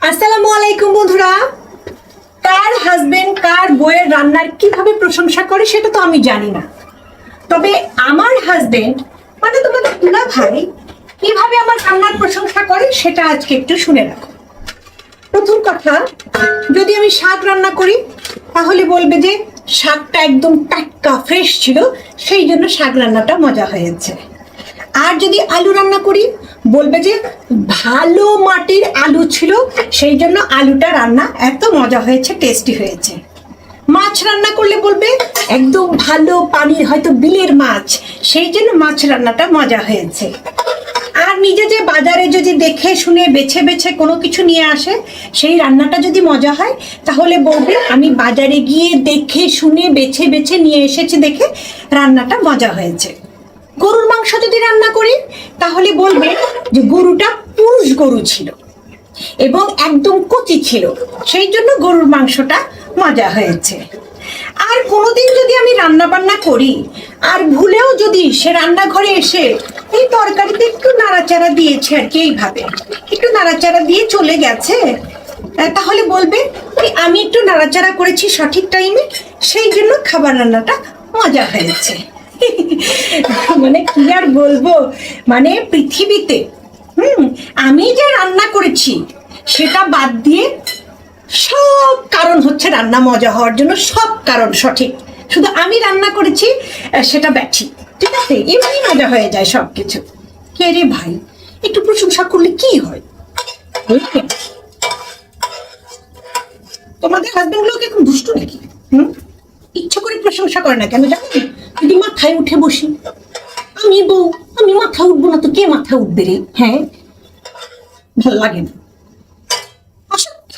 আসসালামু আলাইকুম বন্ধুরা। কার হাজবেন্ড কার বউয়ের রান্নার কিভাবে প্রশংসা করে সেটা তো আমি জানি না, তবে আমার হাজবেন্ড মানে তোমাদের দুলা ভাই কিভাবে আমার রান্নার প্রশংসা করে সেটা আজকে একটু শুনে রাখো। প্রথম কথা, যদি আমি শাক রান্না করি তাহলে বলবে যে শাকটা একদম টাটকা ফ্রেশ ছিল, সেই জন্য শাক রান্নাটা মজা হয়েছে। আর যদি আলু রান্না করি বলবে যে ভালো মাটির আলু ছিল, সেই জন্য আলুটা রান্না এত মজা হয়েছে, টেস্টি হয়েছে। মাছ রান্না করলে বলবে একদম ভালো পানির হয়তো বিলের মাছ, সেই জন্য মাছ রান্নাটা মজা হয়েছে। আর নিজে যে বাজারে যদি দেখে শুনে বেছে বেছে কোনো কিছু নিয়ে আসে, সেই রান্নাটা যদি মজা হয় তাহলে বলবে আমি বাজারে গিয়ে দেখে শুনে বেছে বেছে নিয়ে এসেছি দেখে রান্নাটা মজা হয়েছে। গরুর মাংস যদি রান্না করি তাহলে বলবে যে গরুটা পুরুষ গরু ছিল এবং একদম কচি ছিল, সেই জন্য গরুর মাংসটা মজা হয়েছে। আর কোনোদিন যদি আমি রান্না বান্না করি আর ভুলেও যদি সে রান্নাঘরে এসে এই তরকারিতে একটু নাড়াচাড়া দিয়েছে আর কি, এইভাবে একটু নাড়াচাড়া দিয়ে চলে গেছে, তাহলে বলবে আমি একটু নাড়াচাড়া করেছি সঠিক টাইমে, সেই জন্য খাবার রান্নাটা মজা হয়েছে। মানে কি আর বলবো, মানে পৃথিবীতে আমি যে রান্না করেছি সেটা বাদ দিয়ে সব কারণ হচ্ছে রান্না মজা হওয়ার জন্য, সব কারণ সঠিক, শুধু আমি রান্না করেছি সেটা ব্যাঠিক। ঠিক আছে, এমনি মজা হয়ে যায় সবকিছু। কে রে ভাই, একটু প্রশংসা করলে কি হয়? তোমাদের হাজবেন্ড গুলোকে এখন দুষ্টু নাকি? ইচ্ছা করে প্রশংসা করে না কেন জানো? যদি মাথায় উঠে বসি, আমি বউ, আমি মাথা উঠবো না তো কে মাথা উঠবে রে? হ্যাঁ, ভালো লাগে না, অসত্য।